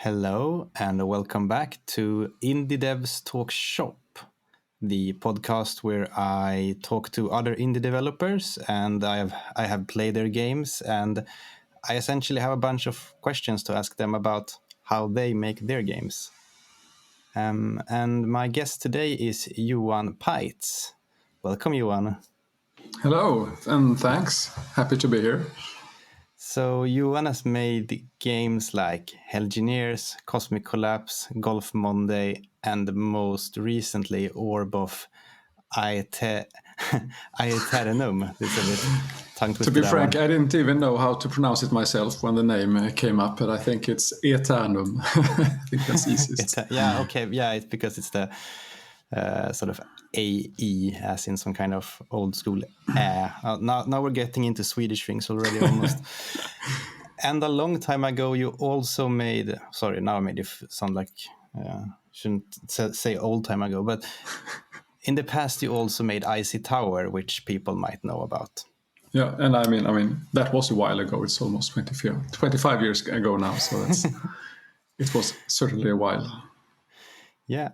Hello and welcome back to indiedevs Talk Shop, the podcast where I talk to other indie developers and I have played their games and I essentially have a bunch of questions to ask them about how they make their games. And my guest today is Johan Peitz. Welcome, Johan. Hello, and thanks. Happy to be here. So Johan has made games like Hellgineers, Cosmic Collapse, Golf Monday, and most recently Orb of Aeternum. It's a bit tongue twisted. To be frank, I didn't even know how to pronounce it myself when the name came up, but I think it's Aeternum. I think that's easiest. It's because it's the sort of AE, as in some kind of old school now we're getting into Swedish things already almost. And a long time ago you also made, sorry, now I made it sound like shouldn't say old time ago, but in the past you also made Icy Tower, which people might know about. Yeah, and I mean that was a while ago. It's almost 25 years ago now, so that's it was certainly a while. Yeah.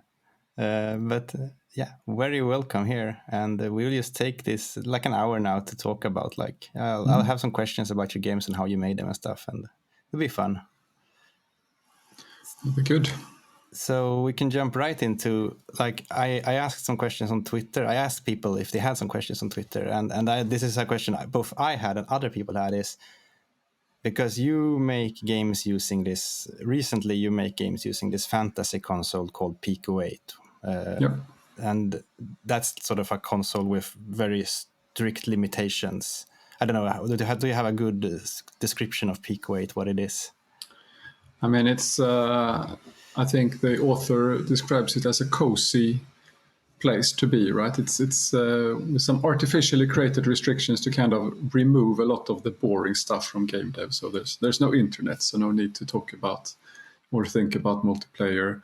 Very welcome here, and we'll just take this like an hour now to talk about I'll have some questions about your games and how you made them and stuff, and it'll be fun. It'll be good. So we can jump right into I asked some questions on Twitter. I asked people if they had some questions on Twitter, and this is a question both I had and other people had, is because you make games using this. Recently, you make games using this fantasy console called Pico 8. And that's sort of a console with very strict limitations. I don't know, do you have a good description of Pico 8, what it is? I mean, it's, I think the author describes it as a cozy place to be, right? It's with some artificially created restrictions to kind of remove a lot of the boring stuff from game dev. So there's no internet, so no need to talk about or think about multiplayer.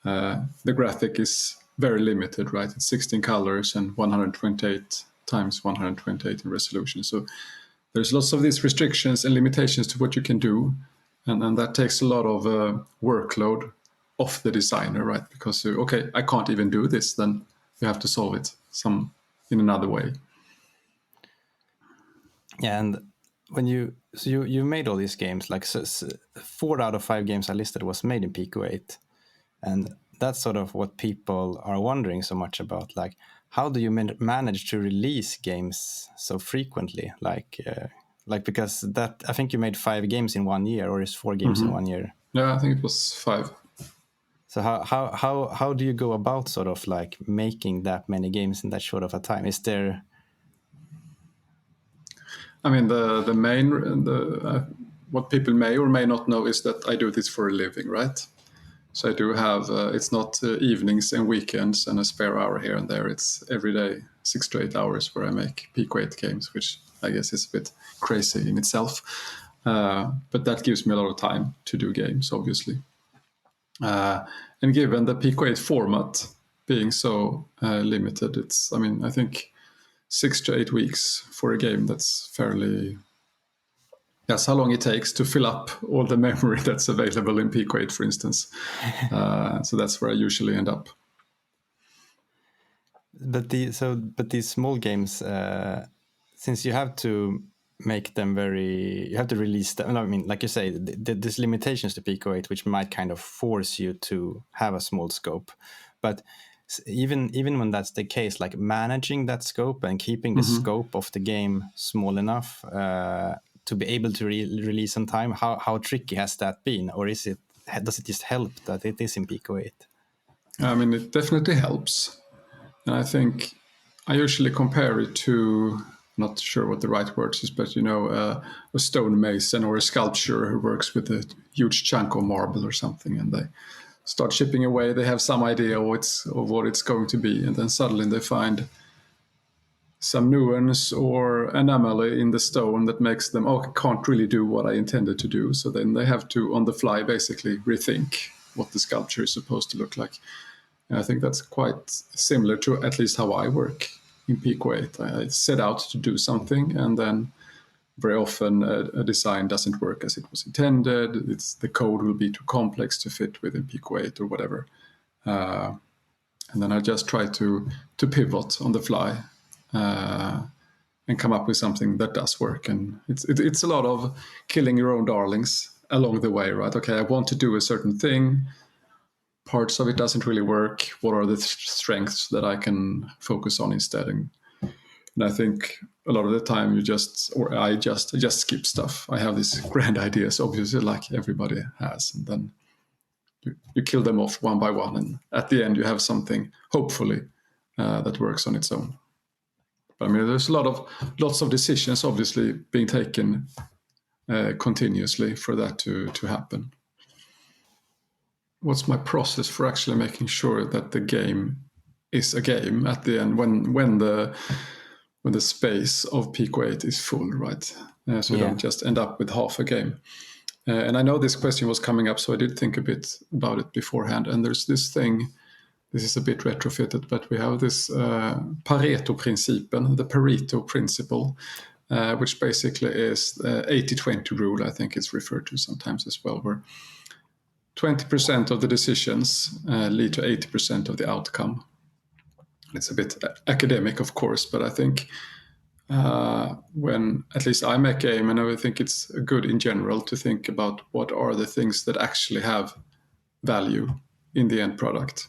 The graphic is very limited, right? It's 16 colors and 128 times 128 in resolution. So there's lots of these restrictions and limitations to what you can do. And that takes a lot of workload off the designer, right? Because, okay, I can't even do this, then you have to solve it in another way. Yeah, and when you made all these games, 4 out of 5 games I listed was made in Pico 8. And that's sort of what people are wondering so much about. Like, how do you manage to release games so frequently? Because that, I think you made 5 games in 1 year, or is 4 games in 1 year? Yeah, I think it was 5. So how do you go about sort of like making that many games in that short of a time? Is there? I mean, the main what people may or may not know is that I do this for a living, right? So I do have, it's not evenings and weekends and a spare hour here and there. It's every day, 6 to 8 hours where I make Pico 8 games, which I guess is a bit crazy in itself. But that gives me a lot of time to do games, obviously. And given the Pico 8 format being so limited, I think 6 to 8 weeks for a game, that's how long it takes to fill up all the memory that's available in Pico 8, for instance. So that's where I usually end up. But these small games, since you have to make them you have to release them. I mean, like you say, there's limitations to Pico 8, which might kind of force you to have a small scope. But even when that's the case, like managing that scope and keeping the scope of the game small enough to be able to release on time, how tricky has that been? Or does it just help that it is in Pico 8? I mean, it definitely helps. And I think I usually compare it to, not sure what the right word is, but a stonemason or a sculptor who works with a huge chunk of marble or something, and they start chipping away. They have some idea of what it's going to be, and then suddenly they find some nuance or anomaly in the stone that makes them, I can't really do what I intended to do. So then they have to, on the fly, basically rethink what the sculpture is supposed to look like. And I think that's quite similar to at least how I work in Pico 8. I set out to do something, and then very often a design doesn't work as it was intended. The code will be too complex to fit within Pico 8 or whatever. And then I just try to pivot on the fly and come up with something that does work. And it's a lot of killing your own darlings along the way, right? Okay, I want to do a certain thing. Parts of it doesn't really work. What are the strengths that I can focus on instead? And I think a lot of the time I just skip stuff. I have these grand ideas, obviously, like everybody has, and then you kill them off one by one, and at the end you have something, hopefully, that works on its own. But I mean, there's lots of decisions, obviously, being taken continuously for that to happen. What's my process for actually making sure that the game is a game at the end when the space of Pico 8 is full, right? So you don't just end up with half a game. And I know this question was coming up, so I did think a bit about it beforehand. And there's this thing, this is a bit retrofitted, but we have this Pareto-principen, the Pareto principle, which basically is the 80-20 rule, I think it's referred to sometimes as well, where 20% of the decisions lead to 80% of the outcome. It's a bit academic, of course, but I think when at least I make a game, and I think it's good in general to think about what are the things that actually have value in the end product.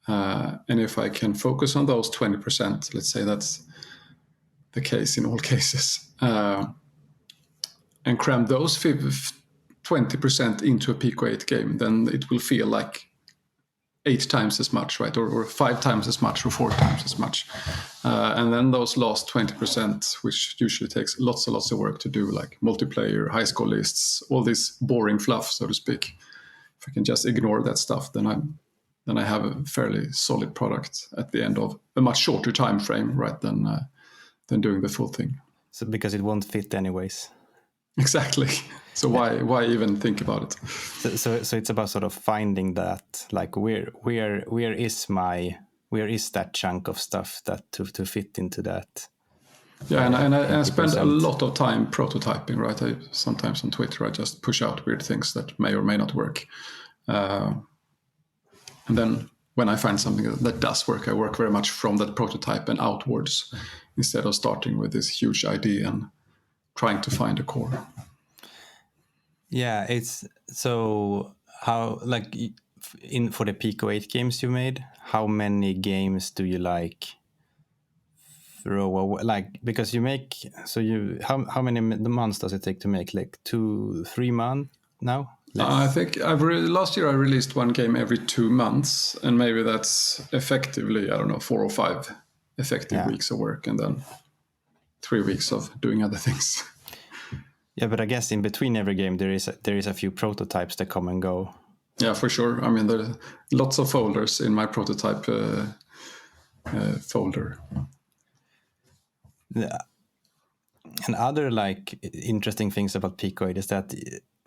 And if I can focus on those 20%, let's say that's the case in all cases, and cram those 20% into a Pico 8 game, then it will feel like 8 times as much, right? Or 5 times as much, or 4 times as much. And then those last 20%, which usually takes lots and lots of work to do, like multiplayer, high score lists, all this boring fluff, so to speak. If I can just ignore that stuff, then I have a fairly solid product at the end of a much shorter time frame, right, than doing the full thing. So because it won't fit anyways. Exactly. So why even think about it? So it's about sort of finding that, like, where is that chunk of stuff that to fit into that? Yeah, and I spend a lot of time prototyping, right? Sometimes on Twitter I just push out weird things that may or may not work, and then when I find something that does work, I work very much from that prototype and outwards, instead of starting with this huge idea and trying to find a core. Yeah, it's so how, like, for the Pico 8 games you made, how many games do you like throw away? Like, because you make, so you how many months does it take to make? Like 2-3 months now? I think last year I released one game every 2 months, and maybe that's effectively, I don't know, 4 or 5 effective weeks of work, and then 3 weeks of doing other things. Yeah, but I guess in between every game there is a few prototypes that come and go. Yeah, for sure. I mean, there's lots of folders in my prototype folder. Yeah. And other, like, interesting things about Pico 8 is that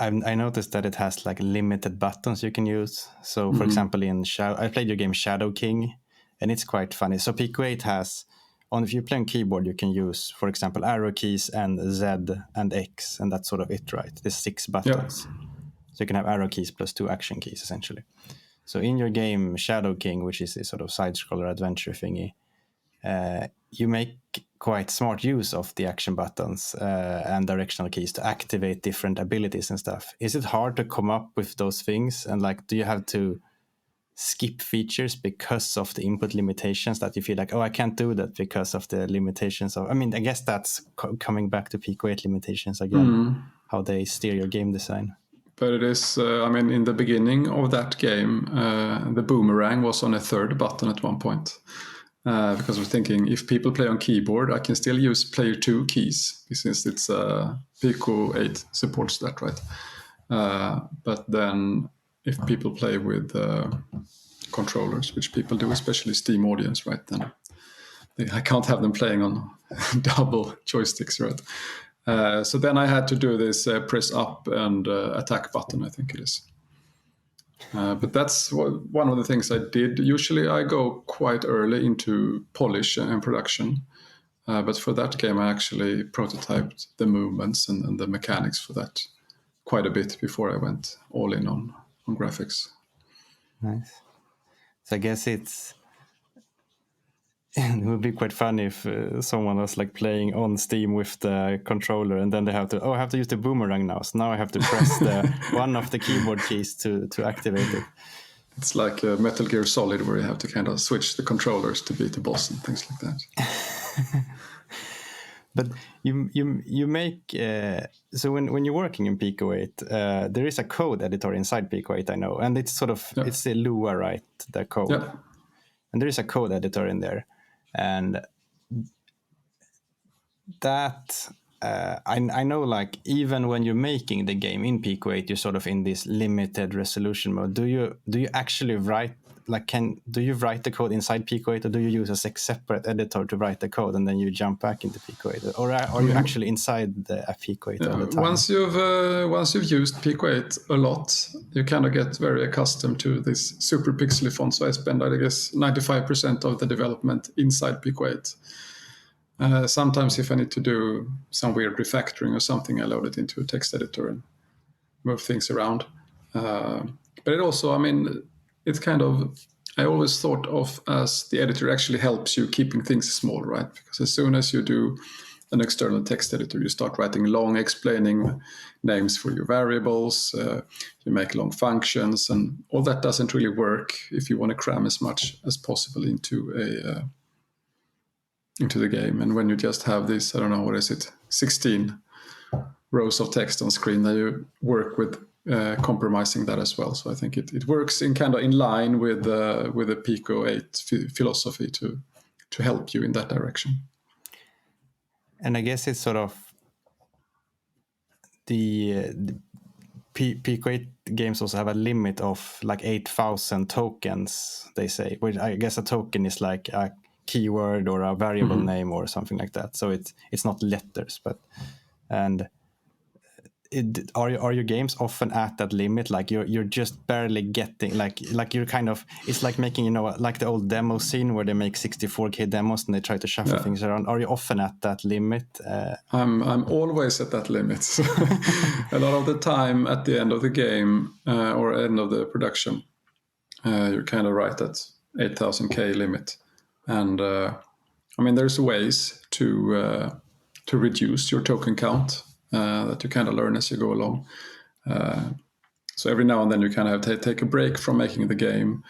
I noticed that it has like limited buttons you can use. So, for example, I played your game Shadow King, and it's quite funny. So Pico 8 has, if you play on keyboard, you can use, for example, arrow keys and Z and X, and that's sort of it, right? There's 6 buttons. Yeah. So you can have arrow keys plus 2 action keys, essentially. So in your game Shadow King, which is a sort of side-scroller adventure thingy, you make quite smart use of the action buttons and directional keys to activate different abilities and stuff. Is it hard to come up with those things? And, like, do you have to skip features because of the input limitations, that you feel like, oh, I can't do that because of the limitations of, I mean, I guess that's coming back to Pico 8 limitations again, how they steer your game design. But it is, I mean, in the beginning of that game, the boomerang was on a 3rd button at one point. Because we're thinking, if people play on keyboard, I can still use player 2 keys, since it's Pico 8 supports that, right? But then if people play with controllers, which people do, especially Steam audience, right, then I can't have them playing on double joysticks, right? So then I had to do this press up and attack button, I think it is. But that's one of the things I did. Usually I go quite early into polish and production, But for that game, I actually prototyped the movements and the mechanics for that quite a bit before I went all in on graphics. Nice. So I guess it would be quite funny if someone was like playing on Steam with the controller, and then they have to, I have to use the boomerang now. So now I have to press the one of the keyboard keys to activate it. It's like Metal Gear Solid, where you have to kind of switch the controllers to beat the boss and things like that. But you make so when you're working in Pico 8, there is a code editor inside Pico 8, I know, and it's sort of it's the Lua, right? The code, and there is a code editor in there, and that I know, like, even when you're making the game in Pico 8, you're sort of in this limited resolution mode. Do you actually write, like, do you write the code inside Pico 8, or do you use a separate editor to write the code and then you jump back into Pico 8, or are you actually inside the Pico 8 all the time? Once you've used Pico 8 a lot, you kind of get very accustomed to this super pixely font. So I spend, I guess, 95% of the development inside Pico 8. Sometimes if I need to do some weird refactoring or something, I load it into a text editor and move things around. But it also, I mean, it's kind of, I always thought of as the editor actually helps you keeping things small, right? Because as soon as you do an external text editor, you start writing long explaining names for your variables, you make long functions, and all that doesn't really work if you want to cram as much as possible into the game. And when you just have this, I don't know, what is it, 16 rows of text on screen, that you work with compromising that as well. So I think it works in kind of in line with the Pico 8 philosophy to help you in that direction. And I guess it's sort of the Pico 8 games also have a limit of like 8,000 tokens, they say, which I guess a token is like a keyword or a variable name or something like that. So it's not letters, but are your games often at that limit? Like you're just barely getting, like you're kind of, it's like making, you know, like the old demo scene where they make 64K demos and they try to shuffle things around. Are you often at that limit? I'm always at that limit. A lot of the time at the end of the game or end of the production, you're kind of right at 8,000K limit. And I mean, there's ways to reduce your token count that you kind of learn as you go along. So every now and then you kind of have to take a break from making the game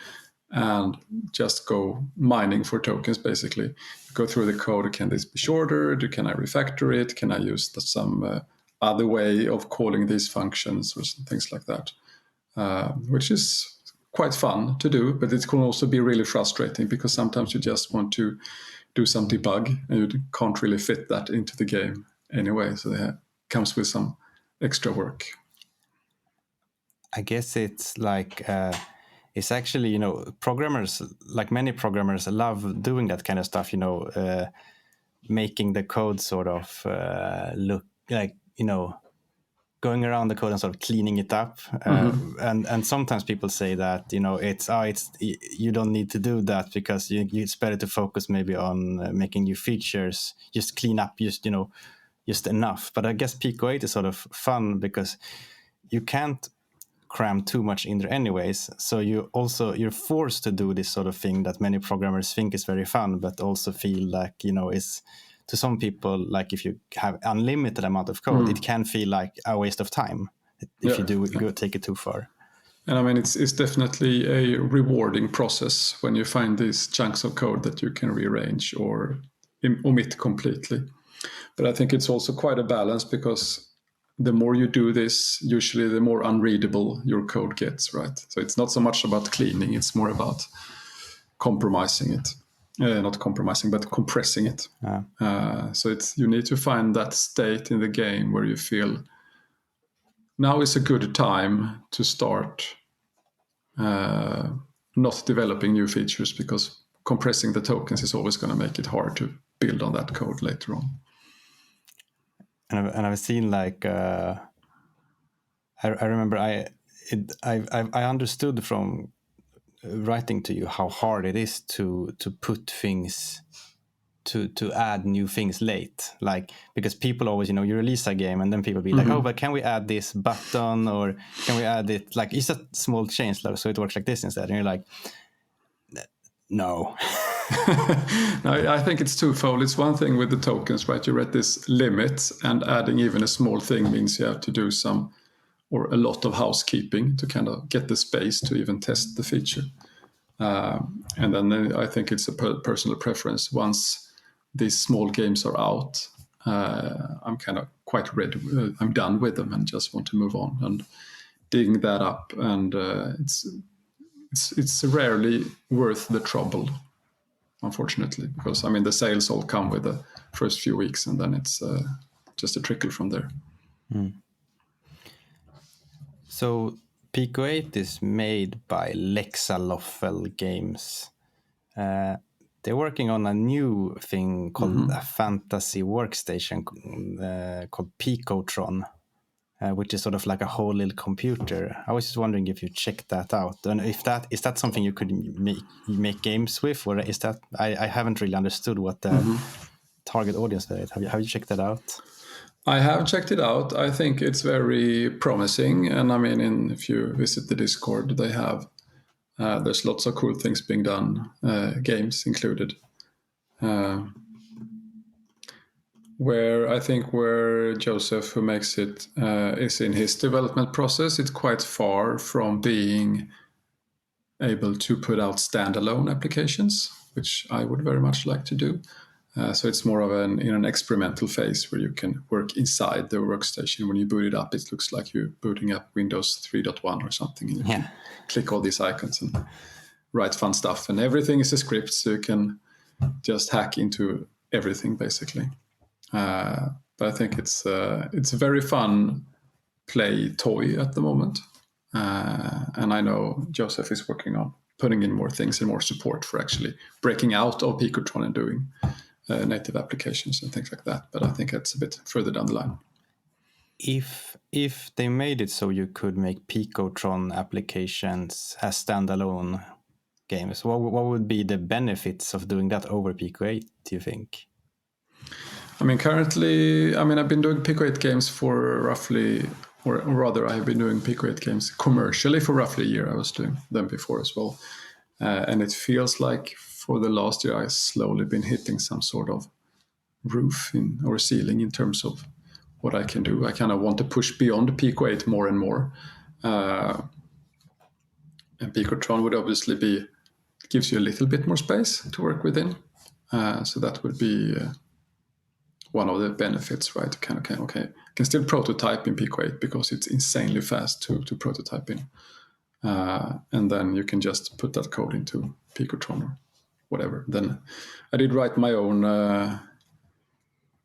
and just go mining for tokens, basically. You go through the code. Can this be shorter? Can I refactor it? Can I use some other way of calling these functions or things like that? Which is quite fun to do, but it can also be really frustrating because sometimes you just want to do some debug and you can't really fit that into the game anyway. So it comes with some extra work. I guess it's like it's actually, you know, programmers, like many programmers, love doing that kind of stuff, you know, making the code sort of look like, you know, going around the code and sort of cleaning it up. And sometimes people say that, you know, it's you don't need to do that because it's better to focus maybe on making new features, just clean up, just enough. But I guess Pico 8 is sort of fun because you can't cram too much in there anyways. So you're forced to do this sort of thing that many programmers think is very fun, but also feel like, you know, is to some people, like if you have unlimited amount of code, it can feel like a waste of time if you take it too far. And I mean, it's definitely a rewarding process when you find these chunks of code that you can rearrange or omit completely. But I think it's also quite a balance because the more you do this, usually the more unreadable your code gets, right? So it's not so much about cleaning, it's more about compromising it. Not compromising, but compressing it. So you need to find that state in the game where you feel now is a good time to start not developing new features, because compressing the tokens is always going to make it hard to build on that code later on. And I've seen like I remember I understood from writing to you how hard it is to put things to add new things late, like because people always, you know, you release a game and then people be like, oh, but can we add this button, or can we add it, like it's a small change so it works like this instead, and you're like, no. I think it's twofold. It's one thing with the tokens, right? You're at this limit, and adding even a small thing means you have to do some or a lot of housekeeping to kind of get the space to even test the feature. And then I think it's a personal preference. Once these small games are out, I'm kind of quite ready. I'm done with them and just want to move on and digging that up. And it's rarely worth the trouble, unfortunately, because I mean the sales all come with the first few weeks, and then it's just a trickle from there. So Pico 8 is made by Lexaloffel Games. They're working on a new thing called a fantasy workstation called Picotron, which is sort of like a whole little computer. I was just wondering if you checked that out, and if that is that something you could make games with, or is that I haven't really understood what the target audience there is. Have you checked that out? I have checked it out. I think it's very promising, and I mean, if you visit the Discord, they have there's lots of cool things being done, games included. Where Joseph, who makes it, is in his development process, it's quite far from being able to put out standalone applications, which I would very much like to do. So it's more of an experimental phase where you can work inside the workstation. When you boot it up, it looks like you're booting up Windows 3.1 or something. And you can click all these icons and write fun stuff. And everything is a script, so you can just hack into everything, basically. But I think it's a very fun play toy at the moment. And I know Joseph is working on putting in more things and more support for actually breaking out of Picotron and doing native applications and things like that. But I think it's a bit further down the line. If they made it so you could make Picotron applications as standalone games, what would be the benefits of doing that over Pico 8, do you think? I mean, currently, I've been doing Pico 8 games for roughly, or rather, I have been doing Pico 8 games commercially for roughly a year. I was doing them before as well. And it feels like for the last year, I've slowly been hitting some sort of roof or ceiling in terms of what I can do. I kind of want to push beyond Pico 8 more and more. And Picotron would obviously gives you a little bit more space to work within. So that would be one of the benefits, right? I can still prototype in Pico 8 because it's insanely fast to prototype in. And then you can just put that code into Picotron or whatever. Then I did write my own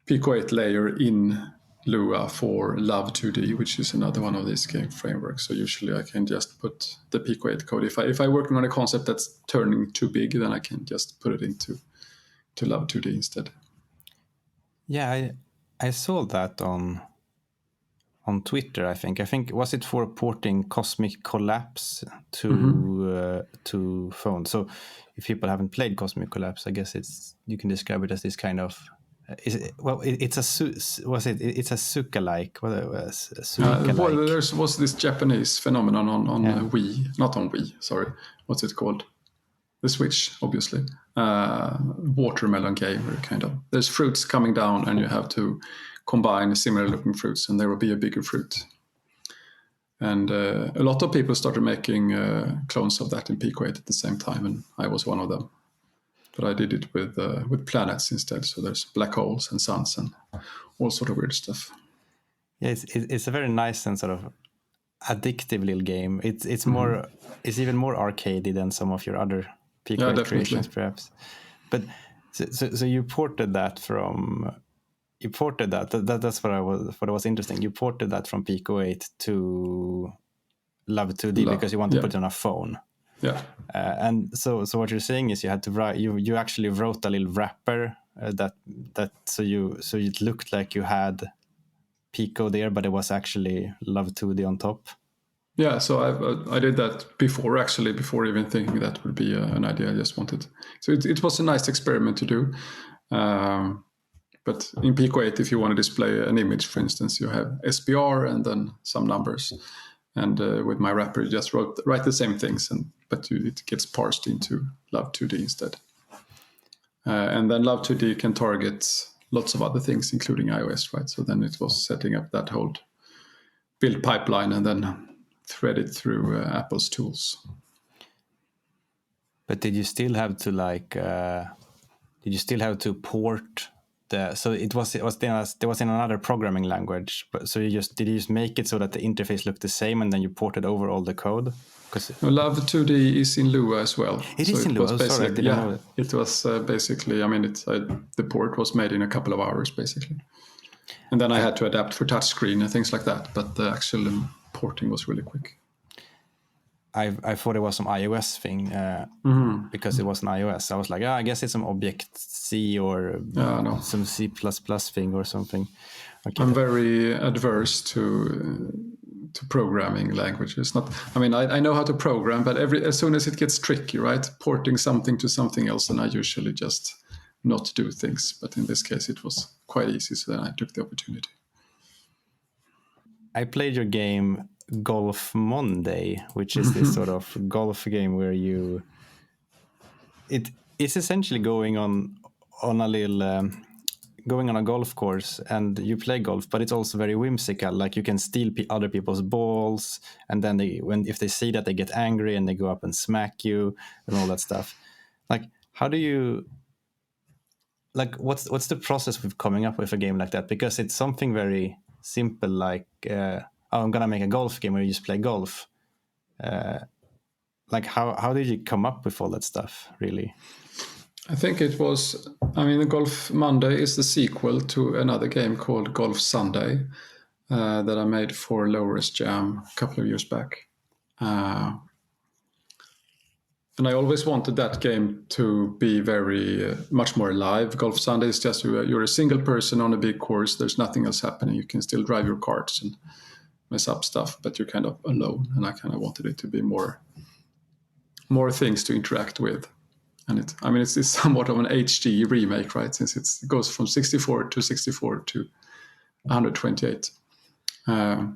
Pico 8 layer in Lua for Love 2D, which is another one of these game frameworks. So usually I can just put the Pico 8 code. If I'm working on a concept that's turning too big, then I can just put it into Love 2D instead. Yeah, I saw that on Twitter. I think was it for porting Cosmic Collapse to phone. So if people haven't played Cosmic Collapse, I guess you can describe it as this kind of it's a Suka-like. There was this Japanese phenomenon on Wii, not on Wii. Sorry, what's it called? The Switch, obviously. Watermelon game, kind of. There's fruits coming down, and you have to combine similar-looking fruits, and there will be a bigger fruit. And a lot of people started making clones of that in Pico 8 at the same time, and I was one of them. But I did it with planets instead. So there's black holes and suns and all sort of weird stuff. Yeah, it's a very nice and sort of addictive little game. It's more it's even more arcadey than some of your other Pico 8 creations, perhaps. But so you ported that from. You ported that's what was interesting. You ported that from Pico 8 to Love 2D because you want to put it on a phone. Yeah. And so what you're saying is you had to write. You actually wrote a little wrapper so it looked like you had Pico there, but it was actually Love 2D on top. Yeah, so I did that before even thinking that would be an idea. I just wanted. So it was a nice experiment to do. But in Pico 8, if you want to display an image, for instance, you have SBR and then some numbers. And with my wrapper, you just write the same things, but it gets parsed into Love 2D instead. And then Love 2D can target lots of other things, including iOS, right? So then it was setting up that whole build pipeline and then thread it through Apple's tools. But did you still have to port so it was in another programming language, but so did you just make it so that the interface looked the same and then you ported over all the code? Love 2D is in Lua as well. It is in Lua. Oh, sorry, I didn't know that. It was basically, I mean, the port was made in a couple of hours basically, and then I had to adapt for touchscreen and things like that. But the actual porting was really quick. I thought it was some iOS thing because it was an iOS. I was like, I guess it's some Object-C or some C++ thing or something. Okay. I'm very adverse to programming languages. I know how to program, but as soon as it gets tricky, right, porting something to something else, then I usually just not do things. But in this case, it was quite easy, so then I took the opportunity. I played your game Golf Monday, which is this sort of golf game where it's essentially going on a golf course and you play golf, but it's also very whimsical. Like you can steal other people's balls, and then if they see that, they get angry and they go up and smack you and all that stuff. Like, how do you? Like, what's the process of coming up with a game like that? Because it's something very simple, like I'm gonna make a golf game where you just play golf. Like how did you come up with all that stuff, really? I think it was, the Golf Monday is the sequel to another game called Golf Sunday that I made for Low-Res Jam a couple of years back. And I always wanted that game to be very much more alive. Golf Sunday is just you're a single person on a big course. There's nothing else happening. You can still drive your carts and mess up stuff, but you're kind of alone. And I kind of wanted it to be more things to interact with. And it's somewhat of an HD remake, right? Since it goes from 64 to 64 to 128. But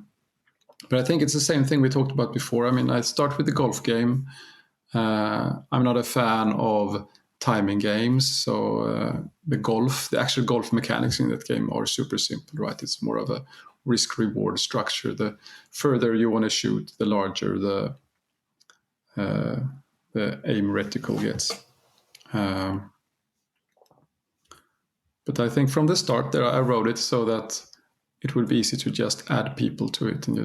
I think it's the same thing we talked about before. I start with the golf game. I'm not a fan of timing games, so the actual golf mechanics in that game are super simple, right? It's more of a risk-reward structure. The further you want to shoot, the larger the aim reticle gets. But I think from the start there, I wrote it so that it would be easy to just add people to it, and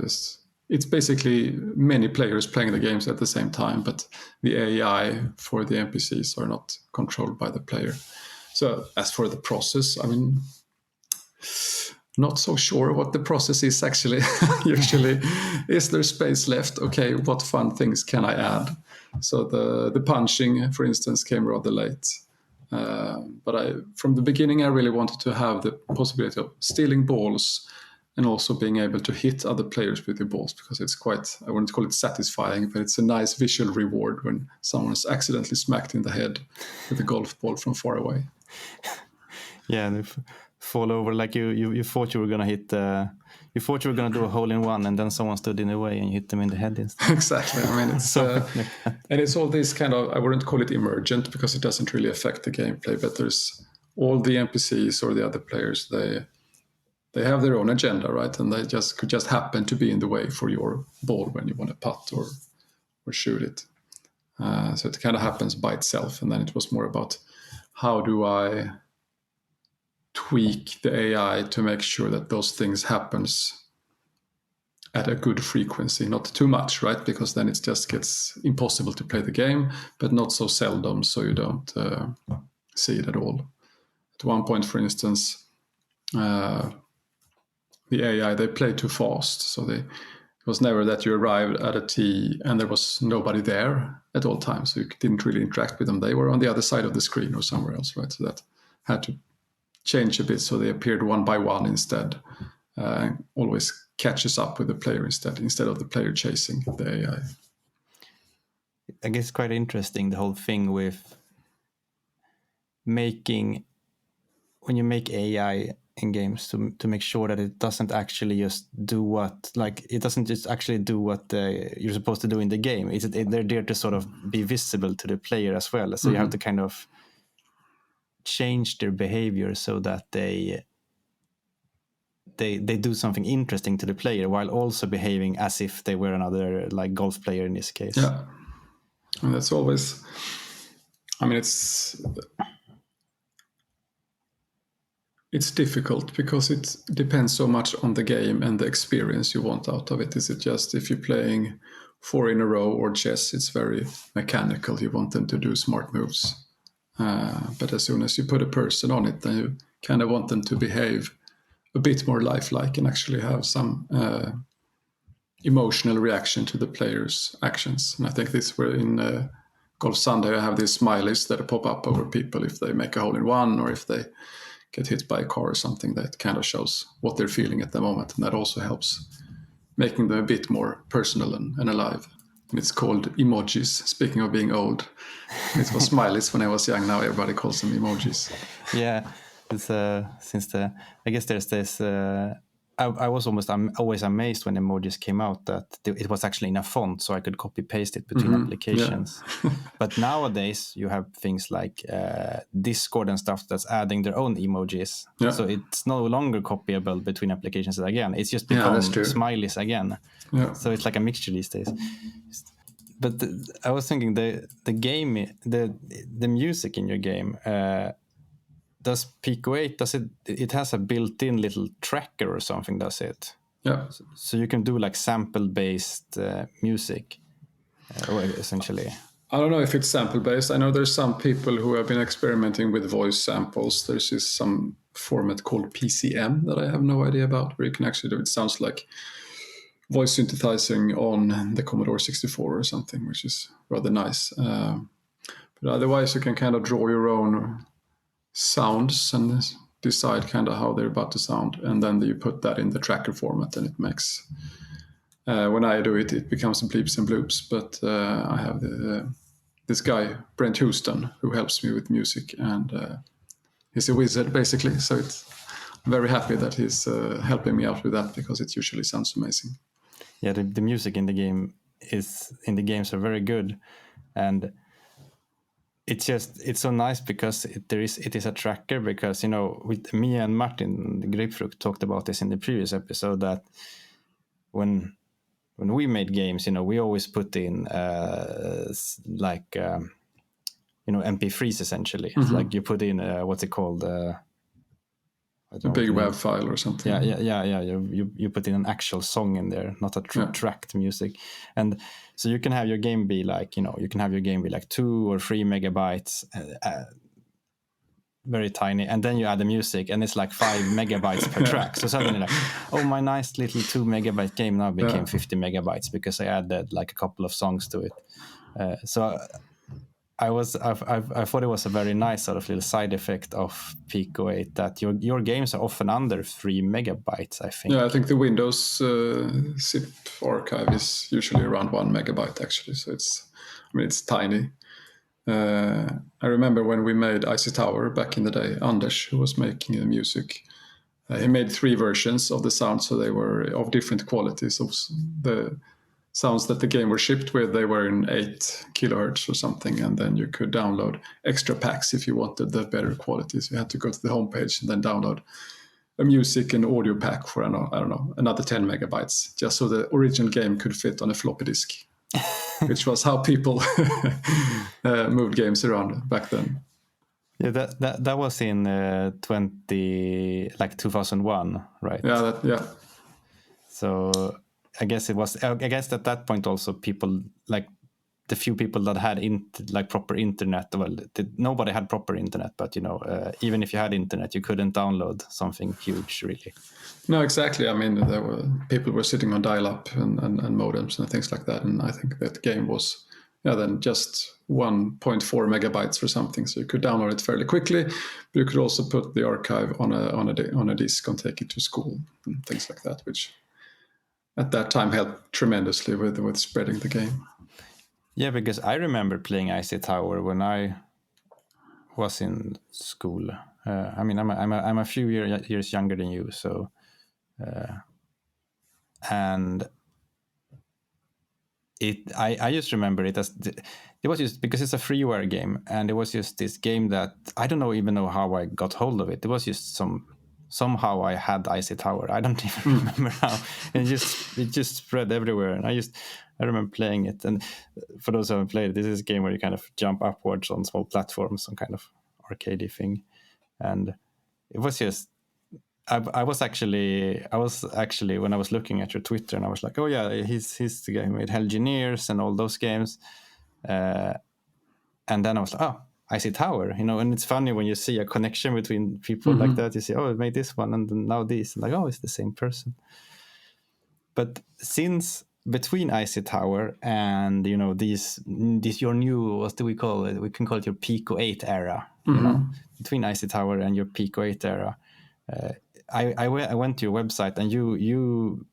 it's basically many players playing the games at the same time, but the AI for the NPCs are not controlled by the player. So as for the process, not so sure what the process is actually. Usually, is there space left? Okay, what fun things can I add? So the punching, for instance, came rather late. But from the beginning, I really wanted to have the possibility of stealing balls and also being able to hit other players with the balls, because it's quite, I wouldn't call it satisfying, but it's a nice visual reward when someone is accidentally smacked in the head with a golf ball from far away. Yeah, and fall over like you thought you were gonna hit. You thought you were gonna do a hole in one, and then someone stood in the way and you hit them in the head instead. Exactly. It's and it's all this kind of, I wouldn't call it emergent because it doesn't really affect the gameplay, but there's all the NPCs or the other players. They have their own agenda, right? And they could just happen to be in the way for your ball when you want to putt or shoot it. So it kind of happens by itself. And then it was more about how do I tweak the AI to make sure that those things happens at a good frequency, not too much, right? Because then it just gets impossible to play the game, but not so seldom, so you don't see it at all. At one point, for instance, the AI, they play too fast. So it was never that you arrived at a tee and there was nobody there at all times. So you didn't really interact with them. They were on the other side of the screen or somewhere else, right? So that had to change a bit. So they appeared one by one instead. Always catches up with the player instead of the player chasing the AI. I guess it's quite interesting, the whole thing with making when you make AI in games to make sure that it doesn't actually just do what, like, it doesn't just actually do what you're supposed to do in the game. They're there to sort of be visible to the player as well. So you have to kind of change their behavior so that they do something interesting to the player while also behaving as if they were another, like, golf player in this case. Yeah, and that's always. I mean, it's difficult because it depends so much on the game and the experience you want out of it. Is it just if you're playing 4 in a row or chess, it's very mechanical. You want them to do smart moves. But as soon as you put a person on it, then you kind of want them to behave a bit more lifelike and actually have some emotional reaction to the player's actions. And I think this where in Golf Sunday I have these smileys that pop up over people if they make a hole in one or if they get hit by a car or something. That kind of shows what they're feeling at the moment, and that also helps making them a bit more personal and alive. And it's called emojis, speaking of being old. It was smileys when I was young. Now everybody calls them emojis. Yeah, it's I guess there's this. I was always amazed when emojis came out that it was actually in a font, so I could copy paste it between applications. Yeah. But nowadays you have things like Discord and stuff that's adding their own emojis, so it's no longer copyable between applications again. It's just become smileys again. Yeah. So it's like a mixture these days. But I was thinking the game, the music in your game. Does Pico 8, it has a built-in little tracker or something, does it? Yeah. So you can do like sample-based music, essentially. I don't know if it's sample-based. I know there's some people who have been experimenting with voice samples. There's some format called PCM that I have no idea about, where you can actually do it. Sounds like voice synthesizing on the Commodore 64 or something, which is rather nice. But otherwise, you can kind of draw your own sounds and decide kind of how they're about to sound, and then you put that in the tracker format, and it makes when I do it, it becomes bleeps and bloops. But I have this guy Brent Houston who helps me with music, and he's a wizard basically. So I'm very happy that he's helping me out with that, because it usually sounds amazing. Yeah, the music in the games are very good, and it's so nice because it is a tracker, because, you know, with me and Martin the Grapefruit talked about this in the previous episode, that when we made games, you know, we always put in MP3s essentially. It's like you put in what's it called, a big web file or something. Yeah. You put in an actual song in there, not a tracked music. And so you can have your game be like, 2 or 3 megabytes, very tiny, and then you add the music, and it's like 5 megabytes per track. So suddenly, like, oh, my nice little 2 megabyte game now became 50 megabytes because I added like a couple of songs to it. So I thought it was a very nice sort of little side effect of Pico 8 that your games are often under 3 megabytes, I think. Yeah, I think the Windows zip archive is usually around 1 megabyte actually. So it's tiny. I remember when we made Icy Tower back in the day, Anders, who was making the music, he made 3 versions of the sound, so they were of different qualities. Of the sounds that the game were shipped with, they were in 8 kilohertz or something, and then you could download extra packs if you wanted the better qualities. You had to go to the homepage and then download a music and audio pack for, I don't know, another 10 megabytes, just so the original game could fit on a floppy disk, which was how people moved games around back then. Yeah, that was in 2001, right? Yeah. So I guess at that point also people, like the few people that had proper internet, nobody had proper internet, but even if you had internet, you couldn't download something huge really. No, exactly. I mean, people were sitting on dial-up and modems and things like that, and I think that game was then just 1.4 megabytes or something, so you could download it fairly quickly, but you could also put the archive on a disk and take it to school and things like that, which at that time helped tremendously with spreading the game. Yeah, because I remember playing Icy Tower when I was in school. I mean, I'm a few years younger than you, so and I just remember it as it was just because it's a freeware game, and it was just this game that I don't even know how I got hold of it. It was just somehow I had Icy Tower. I don't even remember how. And it just spread everywhere, and I remember playing it. And for those who haven't played it, this is a game where you kind of jump upwards on small platforms, some kind of arcadey thing, and it was just. I was actually when I was looking at your Twitter, and I was like, oh yeah, he's the guy who made Hellgineers and all those games, and then I was like, oh, Icy Tower, and it's funny when you see a connection between people like that. You see, oh, I made this one, and then now this, and like, oh, it's the same person. But since between Icy Tower and these your new, what do we call it? We can call it your Pico 8 era. Between Icy Tower and your Pico 8 era. I went to your website, and you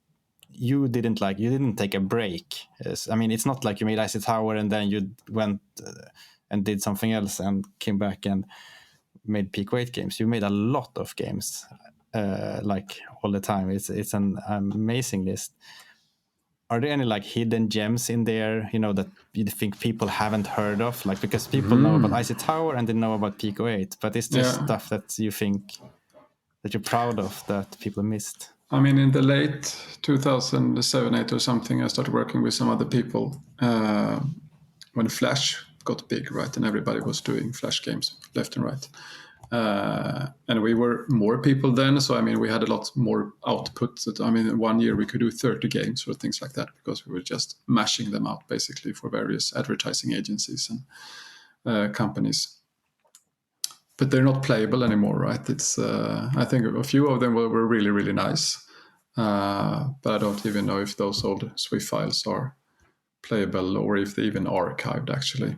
didn't take a break. I mean, it's not like you made Icy Tower and then you went and did something else and came back and made Pico 8 games. You made a lot of games, like all the time. It's an amazing list. Are there any like hidden gems in there, that you think people haven't heard of? Like, because people know about Icy Tower and they know about Pico 8, but is there stuff that you think that you're proud of that people missed? I mean, in the late 2007, 8 or something, I started working with some other people when Flash got big, right? And everybody was doing Flash games left and right. And we were more people then. So, I mean, we had a lot more output. I mean, in 1 year we could do 30 games or things like that, because we were just mashing them out basically for various advertising agencies and companies. But they're not playable anymore, right? It's I think a few of them were really, really nice. But I don't even know if those old SWIFT files are playable or if they even archived, actually.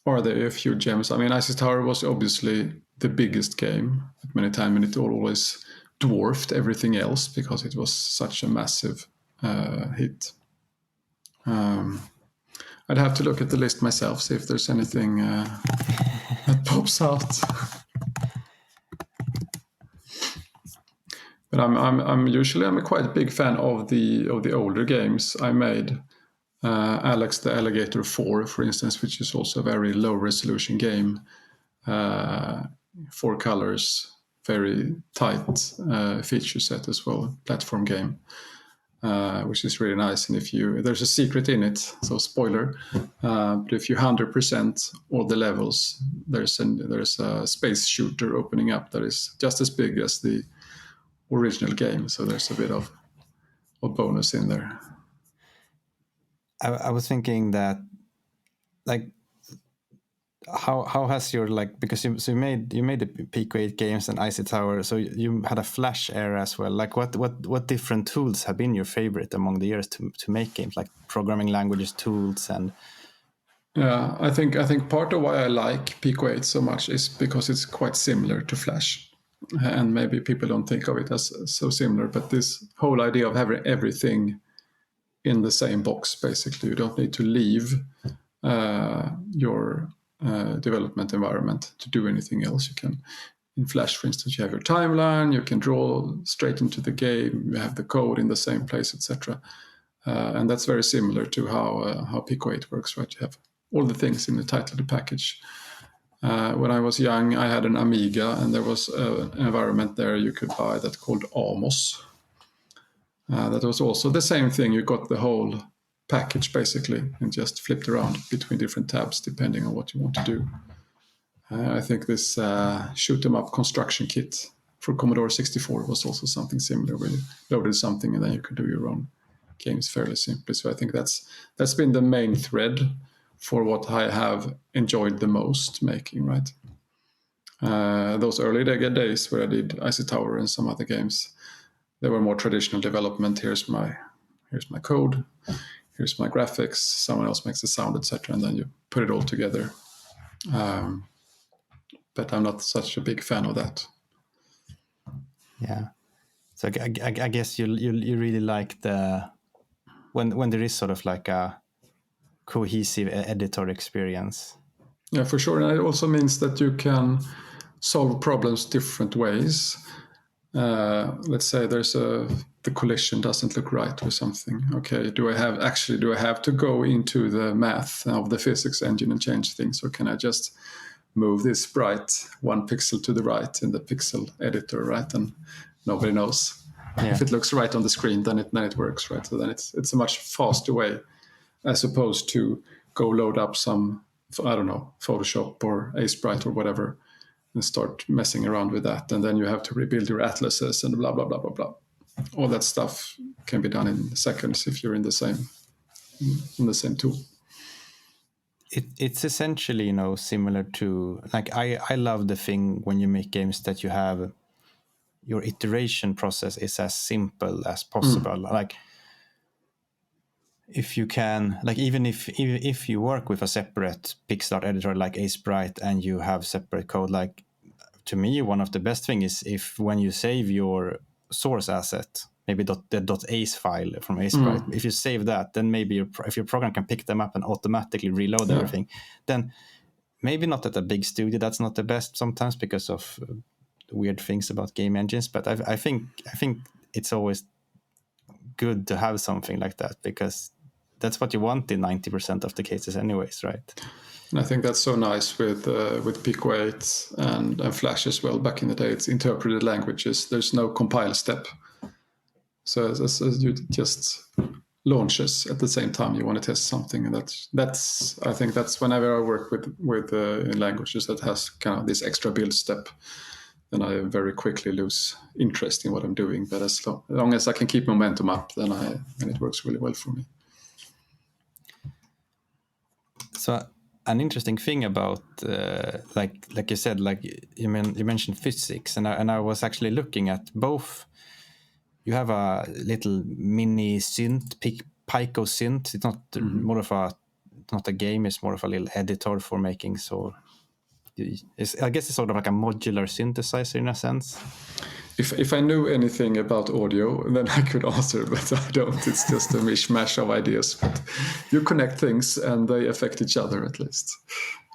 Are there a few gems? I mean, Icy Tower was obviously the biggest game at many times, and it always dwarfed everything else because it was such a massive hit. I'd have to look at the list myself, see if there's anything that pops out. But I'm usually a quite big fan of the older games I made. Alex the Alligator 4, for instance, which is also a very low resolution game. 4 colors, very tight feature set as well, platform game, which is really nice. And there's a secret in it, so spoiler. But if you 100% all the levels, there's a space shooter opening up that is just as big as the original game. So there's a bit of bonus in there. I was thinking that, like, how has your, like, because you made the Pico 8 games and Icy Tower, so you had a Flash era as well. Like, what different tools have been your favorite among the years to make games, like programming languages, tools, and yeah, I think part of why I like Pico 8 so much is because it's quite similar to Flash, and maybe people don't think of it as so similar, but this whole idea of having everything in the same box, basically, you don't need to leave your development environment to do anything else. You can, in Flash, for instance, you have your timeline, you can draw straight into the game, you have the code in the same place, etc. And that's very similar to how Pico 8 works, right? You have all the things in the title of the package. When I was young, I had an Amiga, and there was an environment there you could buy that called Amos. That was also the same thing. You got the whole package basically and just flipped around between different tabs depending on what you want to do. I think this shoot 'em up construction kit for Commodore 64 was also something similar, where you loaded something and then you could do your own games fairly simply. So I think that's been the main thread for what I have enjoyed the most making, right? Those early days where I did Icy Tower and some other games, they were more traditional development. Here's my code, here's my graphics, someone else makes the sound, etc., and then you put it all together. But I'm not such a big fan of that. Yeah. So I guess you really like the when there is sort of like a cohesive editor experience. Yeah, for sure. And it also means that you can solve problems different ways. Let's say the collision doesn't look right or something. Okay, do I have to go into the math of the physics engine and change things, or can I just move this sprite 1 pixel to the right in the pixel editor, right? And nobody knows. Yeah. If it looks right on the screen, then it works, right? So then it's a much faster way, as opposed to go load up some, I don't know, Photoshop or Sprite or whatever, and start messing around with that. And then you have to rebuild your atlases and blah, blah, blah, blah, blah. All that stuff can be done in seconds if you're in the same tool. It's essentially, you know, similar to, like, I love the thing when you make games that you have your iteration process is as simple as possible. Like, if you can, like, even if you work with a separate pixel art editor like Sprite and you have separate code, like, to me, one of the best thing is if when you save your source asset, maybe the .ace file from Sprite, if you save that, then maybe if your program can pick them up and automatically reload everything, then maybe not at a big studio, that's not the best sometimes because of weird things about game engines. But I think it's always good to have something like that, because that's what you want in 90% of the cases anyways, right? And I think that's so nice with Pico 8 and Flash as well. Back in the day, it's interpreted languages. There's no compile step. So as you just launches at the same time you want to test something, and I think that's whenever I work with in languages that has kind of this extra build step, then I very quickly lose interest in what I'm doing. But as long as I can keep momentum up, then it works really well for me. So an interesting thing about like you said, like you mentioned physics, and I was actually looking at both. You have a little mini synth, Pico synth. It's not more of not a game. It's more of a little editor for making. So I guess it's sort of like a modular synthesizer in a sense. If I knew anything about audio, then I could answer, but I don't. It's just a mishmash of ideas. But you connect things, and they affect each other at least.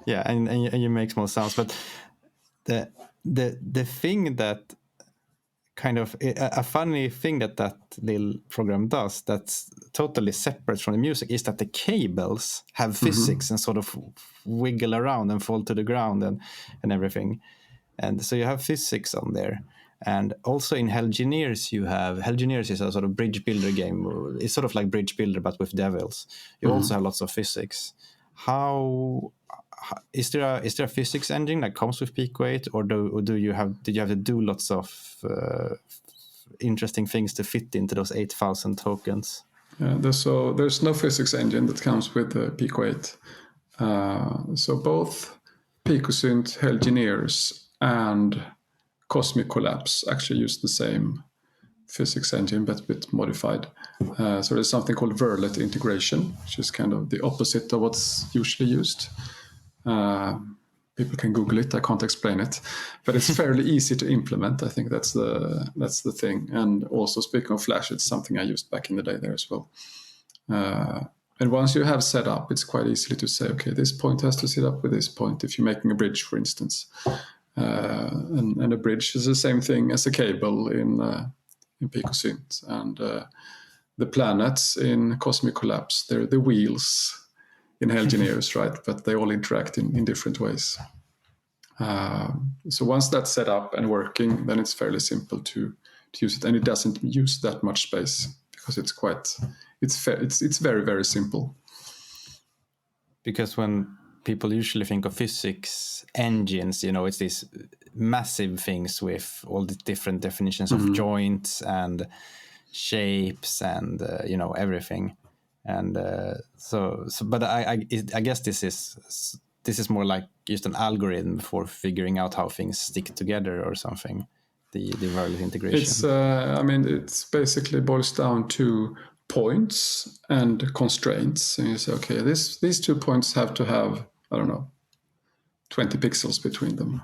Yeah, and you make small sounds. But the thing that kind of a funny thing that little program does that's totally separate from the music is that the cables have physics and sort of wiggle around and fall to the ground and everything. And so you have physics on there. And also in Hellgineers, Hellgineers is a sort of bridge builder game. It's sort of like bridge builder, but with devils. You also have lots of physics. Is there a physics engine that comes with Pico 8, or did you have to do lots of interesting things to fit into those 8,000 tokens? There's no physics engine that comes with Pico 8. So both PicoSynth, Hellgineers, and Cosmic Collapse actually use the same physics engine, but a bit modified. So there's something called Verlet integration, which is kind of the opposite of what's usually used. People can Google it. I can't explain it, but it's fairly easy to implement. I think that's the thing. And also, speaking of Flash, it's something I used back in the day there as well. And once you have set up, it's quite easy to say, okay, this point has to sit up with this point. If you're making a bridge, for instance, and a bridge is the same thing as a cable in PicoSynth, and the planets in Cosmic Collapse, they're the wheels in Hellgineers, right? But they all interact in different ways. So once that's set up and working, then it's fairly simple to use it, and it doesn't use that much space because it's very, very simple. Because when people usually think of physics engines, it's these massive things with all the different definitions of joints and shapes and everything. And but I guess this is more like just an algorithm for figuring out how things stick together or something. The Verlet integration. It's basically boils down to points and constraints, and you say, okay, these 2 points have to have, I don't know, 20 pixels between them,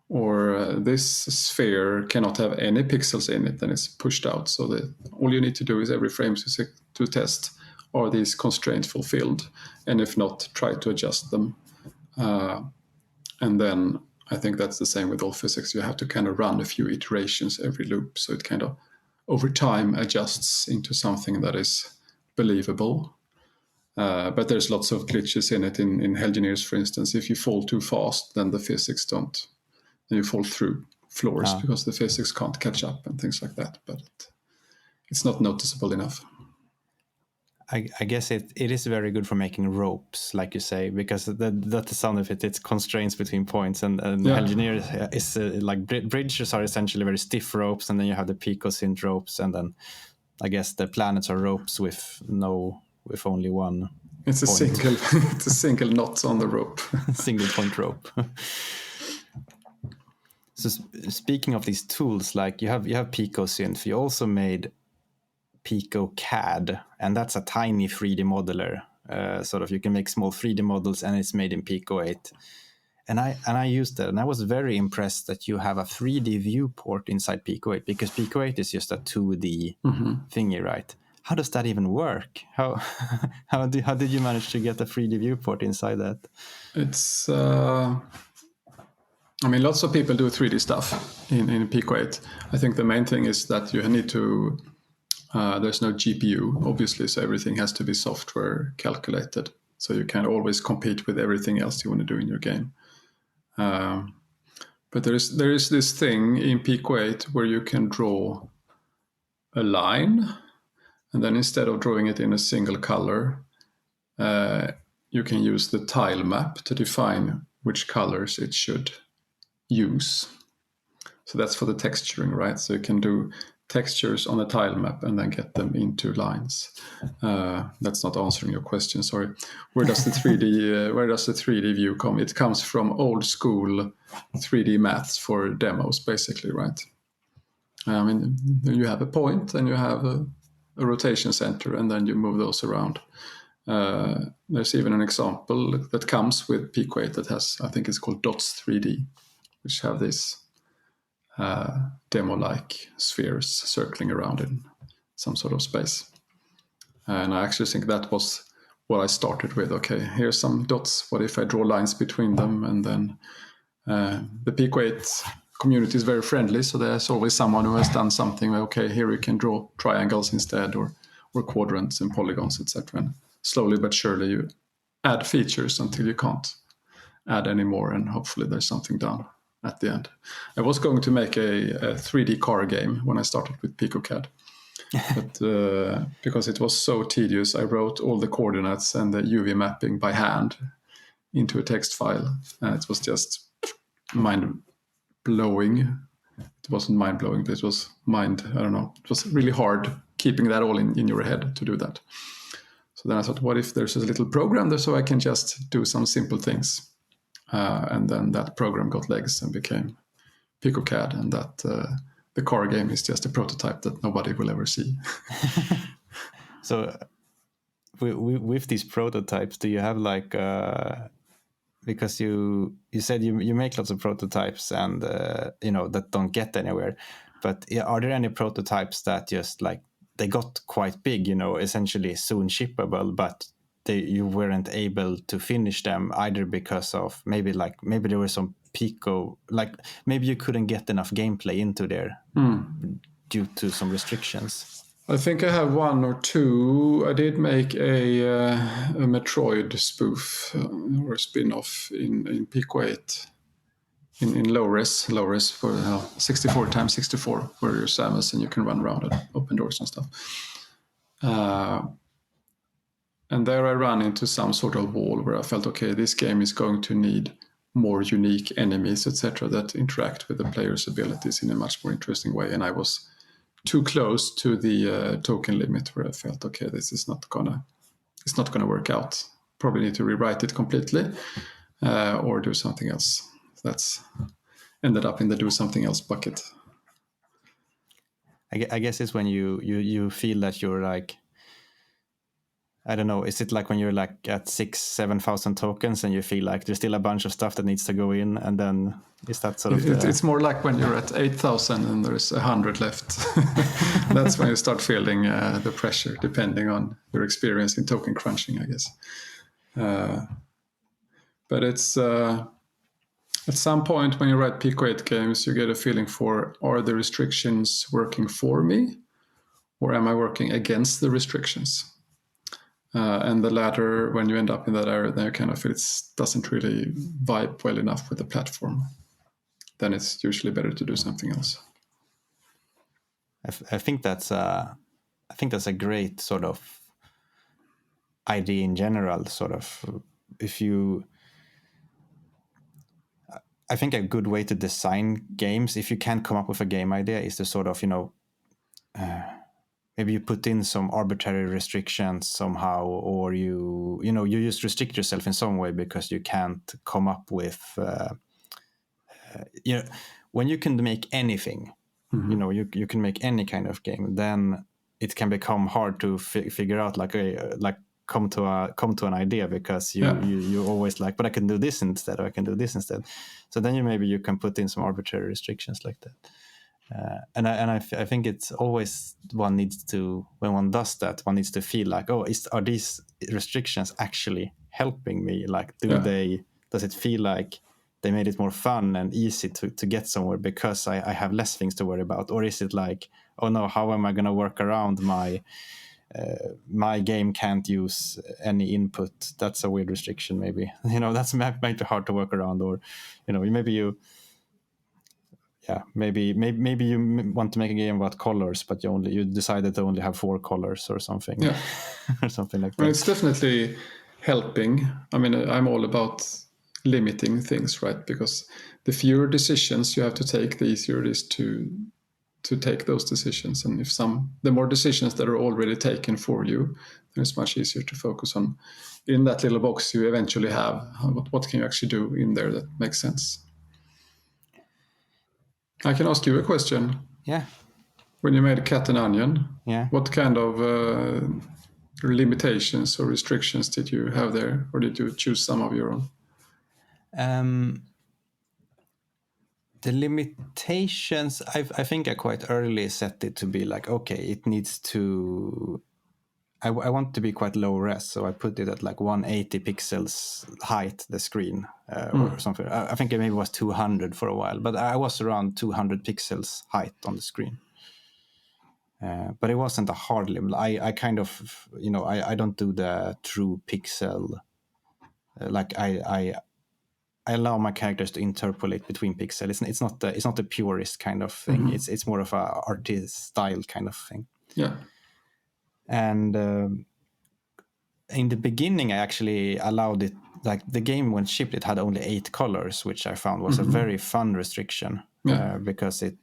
or this sphere cannot have any pixels in it, then it's pushed out. So that all you need to do is every frame to test, are these constraints fulfilled, and if not, try to adjust them. And then I think that's the same with all physics. You have to kind of run a few iterations every loop, so it kind of over time adjusts into something that is believable. But there's lots of glitches in it. In Hellgineers, for instance, if you fall too fast, then the physics don't. Then you fall through floors because the physics can't catch up and things like that. But it's not noticeable enough. I guess it is very good for making ropes, like you say, because that's the sound of it. It's constraints between points, and Hellgineers is like bridges are essentially very stiff ropes, and then you have the picosynth ropes, and then I guess the planets are ropes with only one. It's a single knot on the rope. Single point rope. So speaking of these tools, like you have picosynth, you also made PicoCAD, and that's a tiny 3D modeler. Sort of, you can make small 3D models, and it's made in Pico 8. And I used that, and I was very impressed that you have a 3D viewport inside Pico 8, because Pico 8 is just a 2D thingy, right? How does that even work? How did you manage to get a 3D viewport inside that? It's I mean, lots of people do 3D stuff in Pico 8. I think the main thing is that you need to. There's no GPU, obviously, so everything has to be software calculated. So you can always compete with everything else you want to do in your game. But there is this thing in Pico 8 where you can draw a line, and then instead of drawing it in a single color, you can use the tile map to define which colors it should use. So that's for the texturing, right? So you can do textures on a tile map and then get them into lines. That's not answering your question, sorry. Where does the 3D view come? It comes from old school 3D maths for demos, basically, right? I mean, you have a point and you have a rotation center, and then you move those around. There's even an example that comes with Pico 8 that has, I think it's called Dots 3D, which have these demo-like spheres circling around in some sort of space. And I actually think that was what I started with. Okay, here's some dots. What if I draw lines between them? And then the Pico 8 community is very friendly, so there's always someone who has done something. Okay, here we can draw triangles instead, or quadrants and polygons, etc. And slowly but surely you add features until you can't add any more, and hopefully there's something done at the end. I was going to make a 3D car game when I started with PicoCAD, but because it was so tedious, I wrote all the coordinates and the UV mapping by hand into a text file, and it was just mind-blowing. It wasn't mind-blowing, but it was it was really hard keeping that all in your head to do that. So then I thought, what if there's a little program there so I can just do some simple things? And then that program got legs and became PicoCAD, and that the car game is just a prototype that nobody will ever see. So with these prototypes, do you have like because you said you make lots of prototypes and that don't get anywhere, but are there any prototypes that just like they got quite big, essentially soon shippable, but you weren't able to finish them either because of maybe there was some Pico, like maybe you couldn't get enough gameplay into there due to some restrictions? I think I have one or two. I did make a Metroid spoof or a spin-off in Pico 8 in low res for 64x64, where you're Samus and you can run around and open doors and stuff. And there I ran into some sort of wall where I felt, okay, this game is going to need more unique enemies, etc., that interact with the player's abilities in a much more interesting way. And I was too close to the token limit where I felt, okay, this is not gonna work out. Probably need to rewrite it completely or do something else. That's ended up in the do something else bucket. I guess it's when you feel that you're like, I don't know, is it like when you're like at 7,000 tokens and you feel like there's still a bunch of stuff that needs to go in, and then is that sort of it's more like when you're at 8,000 and there's 100 left. That's when you start feeling the pressure, depending on your experience in token crunching, I guess. But it's at some point when you write Pico 8 games, you get a feeling for, are the restrictions working for me, or am I working against the restrictions? And the latter, when you end up in that area, then you kind of feel it doesn't really vibe well enough with the platform. Then it's usually better to do something else. I think that's a great sort of idea in general. Sort of, I think a good way to design games, if you can't come up with a game idea, is to sort of, maybe you put in some arbitrary restrictions somehow, or you just restrict yourself in some way because you can't come up with, when you can make anything, you can make any kind of game, then it can become hard to figure out come to an idea, because you always like, but I can do this instead, or I can do this instead. So then maybe you can put in some arbitrary restrictions like that. And I think it's always, one needs to, when one does that, one needs to feel like, are these restrictions actually helping me? Like, does it feel like they made it more fun and easy to get somewhere because I have less things to worry about? Or is it like, oh no, how am I going to work around my game can't use any input? That's a weird restriction, maybe. That's might be hard to work around. Or, maybe you want to make a game about colors, but you decided to only have 4 colors or something. Or something like that. Well, it's definitely helping. I mean, I'm all about limiting things, right? Because the fewer decisions you have to take, the easier it is to take those decisions. And the more decisions that are already taken for you, then it's much easier to focus on, in that little box you eventually have, what can you actually do in there that makes sense. I can ask you a question. Yeah. When you made Cat and Onion, what kind of limitations or restrictions did you have there, or did you choose some of your own? The limitations, I think I quite early set it to be like, okay, it needs to, I want to be quite low res, so I put it at like 180 pixels height, the screen, or something. I think it maybe was 200 for a while, but I was around 200 pixels height on the screen. But it wasn't a hard limit. I kind of, I don't do the true pixel. Like I allow my characters to interpolate between pixels. It's not the purest kind of thing. It's more of a artist style kind of thing. Yeah. And in the beginning, I actually allowed it. Like the game when shipped, it had only 8 colors, which I found was a very fun restriction, because it,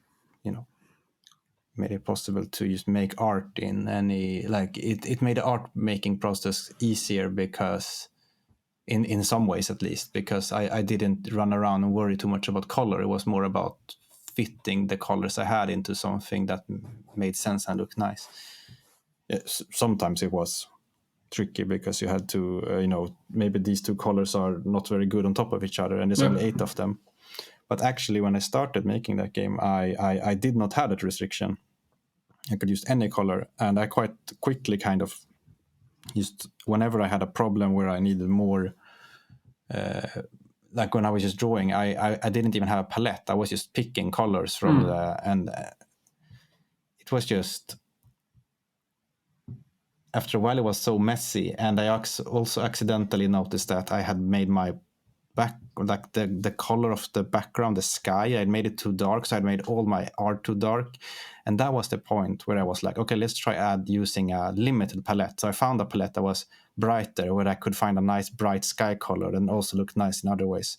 made it possible to just make art in any, like it made the art making process easier, because in some ways at least, because I didn't run around and worry too much about color. It was more about fitting the colors I had into something that made sense and looked nice. Sometimes it was tricky because you had to, maybe these 2 colors are not very good on top of each other, and there's only 8 of them. But actually, when I started making that game, I did not have that restriction. I could use any color, and I quite quickly kind of used, whenever I had a problem where I needed more, like when I was just drawing, I didn't even have a palette. I was just picking colors from and it was just, after a while it was so messy, and I also accidentally noticed that I had made my like the color of the background, the sky, I made it too dark, so I made all my art too dark. And that was the point where I was like, okay, let's try using a limited palette. So I found a palette that was brighter, where I could find a nice bright sky color and also look nice in other ways.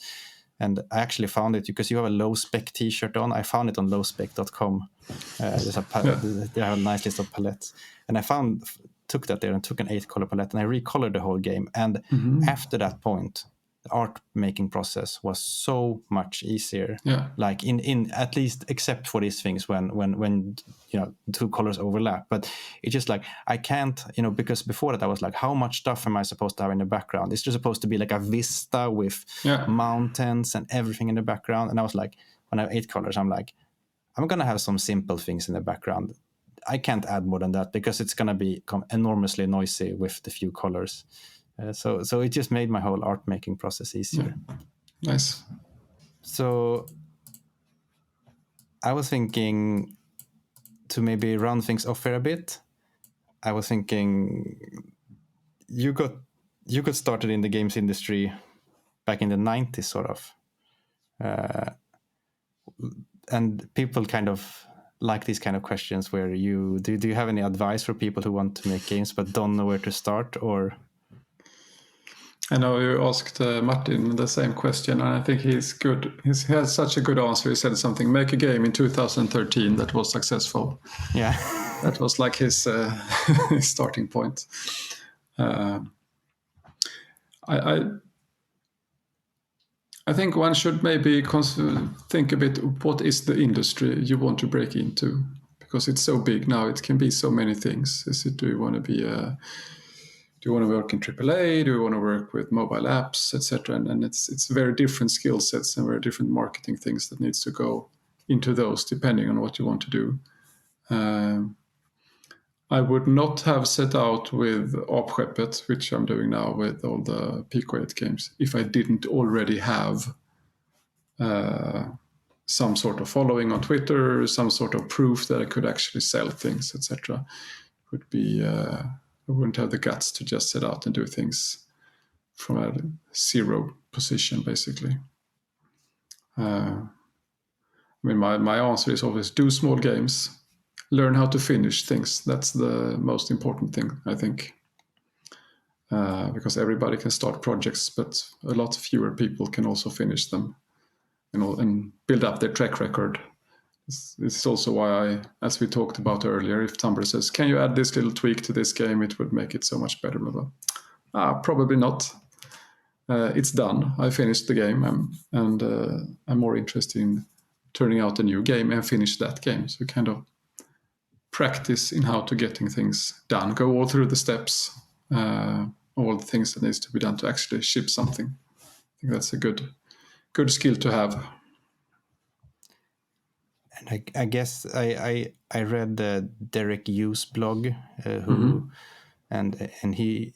And I actually found it because you have a low spec t-shirt on. I found it on lowspec.com. They have a nice list of palettes, and I took that there and took an 8 color palette, and I recolored the whole game. And after that point, the art making process was so much easier. Like in at least, except for these things when 2 colors overlap. But it's just like, I can't, because before that I was like, how much stuff am I supposed to have in the background? It's just supposed to be like a vista with mountains and everything in the background. And I was like, when I have 8 colors, I'm like, I'm gonna have some simple things in the background. I can't add more than that, because it's gonna become enormously noisy with the few colors. So it just made my whole art making process easier. Nice. So I was thinking to maybe run things off here a bit. I was thinking you got started in the games industry back in the 90s, sort of. And people kind of like these kind of questions where do you have any advice for people who want to make games but don't know where to start? Or I know you asked Martin the same question, and I think he's good. He has such a good answer. He said something: make a game in 2013 that was successful. yeah. That was like his his starting point. I think one should maybe think a bit, what is the industry you want to break into? Because it's so big now, it can be so many things. Do you want to be do you want to work in AAA? Do you want to work with mobile apps, etc.? And it's very different skill sets and very different marketing things that needs to go into those, depending on what you want to do. I would not have set out with Apskeppet, which I'm doing now with all the Pico-8 games, if I didn't already have some sort of following on Twitter, some sort of proof that I could actually sell things, etc. Would be I wouldn't have the guts to just set out and do things from a zero position, basically. I mean, my answer is always do small games, learn how to finish things. That's the most important thing, I think. Because everybody can start projects, but a lot fewer people can also finish them and build up their track record. This is also why as we talked about earlier, if Tumblr says, can you add this little tweak to this game, it would make it so much better. Blah, blah. Probably not. It's done. I finished the game, and I'm more interested in turning out a new game and finish that game. So kind of practice in how to getting things done. Go all through the steps, all the things that needs to be done to actually ship something. I think that's a good skill to have. And I guess I read the Derek Hughes blog, who and he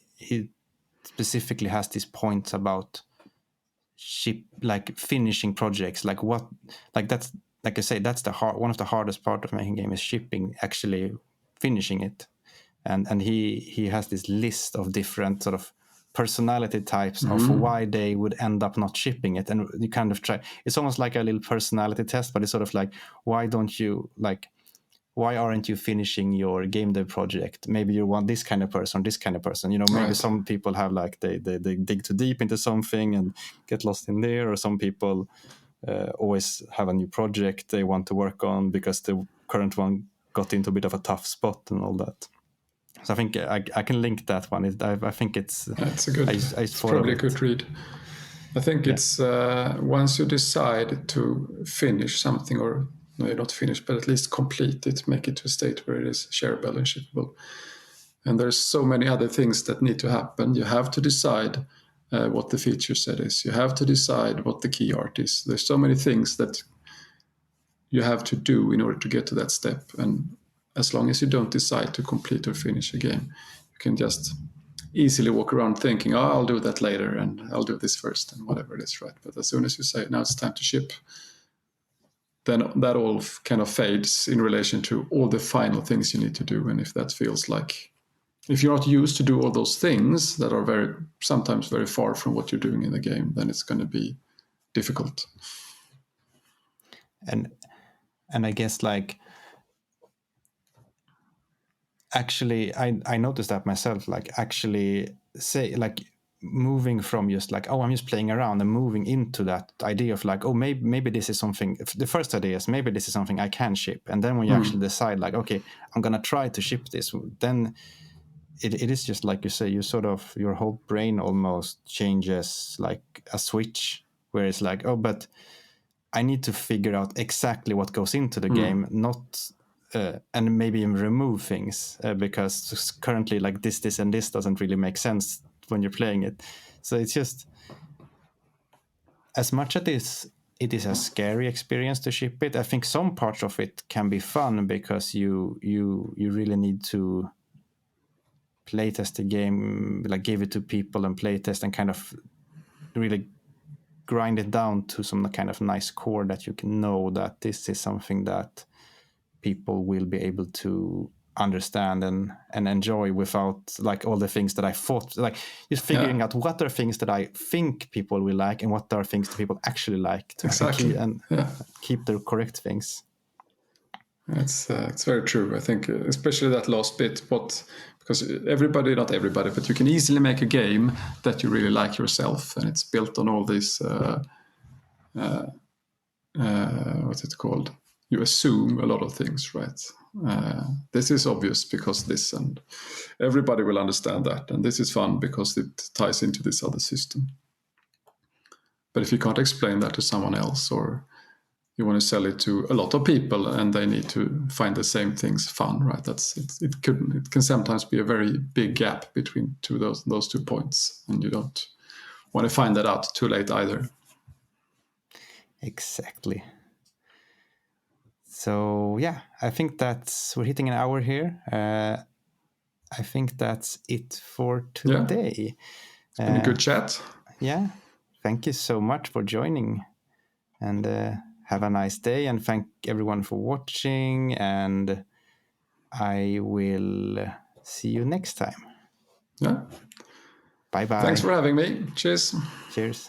specifically has these points about finishing projects, that's, like I say, that's one of the hardest part of making game is shipping, actually finishing it. And he has this list of different sort of personality types of why they would end up not shipping it, and you kind of try, it's almost like a little personality test, but it's sort of like, why aren't you finishing your game dev project? Maybe you want this kind of person, maybe right. Some people have they dig too deep into something and get lost in there, or some people always have a new project they want to work on because the current one got into a bit of a tough spot and all that. So I think I can link that one. I think it's a good. It's probably a good read. I think it's once you decide to finish something, or no, not finish, but at least complete it, make it to a state where it is shareable and shippable. And there's so many other things that need to happen. You have to decide what the feature set is. You have to decide what the key art is. There's so many things that you have to do in order to get to that step. And as long as you don't decide to complete or finish a game, you can just easily walk around thinking, I'll do that later, and I'll do this first, and whatever it is, right? But as soon as you say, now it's time to ship, then that all kind of fades in relation to all the final things you need to do. And if that feels like, if you're not used to do all those things that are sometimes very far from what you're doing in the game, then it's going to be difficult. And I guess actually I noticed that myself, moving from just I'm just playing around and moving into that idea of maybe this is something. The first idea is maybe this is something I can ship, and then when you actually decide okay, I'm gonna try to ship this, then it is just like you say, you sort of, your whole brain almost changes like a switch, where it's but I need to figure out exactly what goes into the game, not and maybe even remove things because currently this and this doesn't really make sense when you're playing it. So it's just, as much as it is a scary experience to ship it, I think some parts of it can be fun because you really need to playtest the game, like give it to people and playtest and kind of really grind it down to some kind of nice core that you can know that this is something that people will be able to understand and enjoy without like all the things that I thought, like just figuring out what are things that I think people will like and what are things that people actually like to Exactly. keep the correct things. It's very true. I think especially that last bit, because not everybody, but you can easily make a game that you really like yourself, and it's built on all these what's it called? You assume a lot of things, right? This is obvious because this, and everybody will understand that, and this is fun because it ties into this other system. But if you can't explain that to someone else, or you want to sell it to a lot of people and they need to find the same things fun, right? It can sometimes be a very big gap between those 2 points, and you don't want to find that out too late either. Exactly. So yeah, I think we're hitting an hour here. I think that's it for today. Yeah. It's been a good chat. Yeah. Thank you so much for joining, and have a nice day, and thank everyone for watching, and I will see you next time. Yeah. Bye-bye. Thanks for having me. Cheers. Cheers.